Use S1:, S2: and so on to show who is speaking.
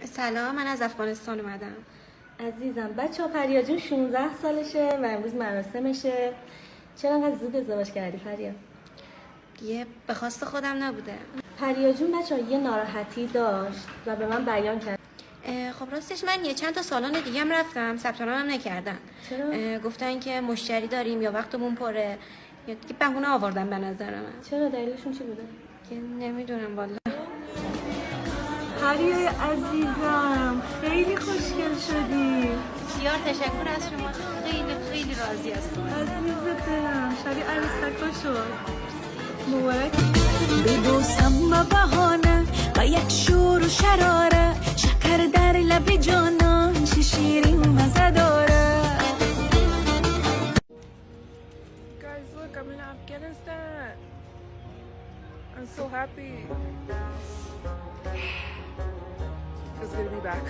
S1: سلام، من از افغانستان اومدم.
S2: عزیزم بچه پریا جون 16 سالشه و امروز مراسمشه. چرا انقدر زود ازدواج کردی پریا؟
S1: دیگه به خواست خودم نبوده.
S2: پریا جون بچه یه ناراحتی داشت و به من بیان کرد.
S1: خب راستش من یه چند تا سالن دیگه هم رفتم، ثبت نامم نکردم.
S2: چرا؟
S1: گفتن که مشتری داریم یا وقتمون پره، یا دیگه بهونه آوردن به نظر من.
S2: چرا دلیلشون چی بوده؟
S1: که نمیدونم والا.
S2: پریای عزیزم خیلی خوشگل شدی.
S1: بسیار تشکر از شما، خیلی خیلی راضی هستم.
S2: عزیز دلم شبیه عروسکا شد. مبارک.
S3: ببوسم با بهانه و یک شور و شراره، شکر در لب جانان چه شیرین مزه داره.
S4: Guys, look, I'm in Afghanistan. I'm so happy. It's good to be back.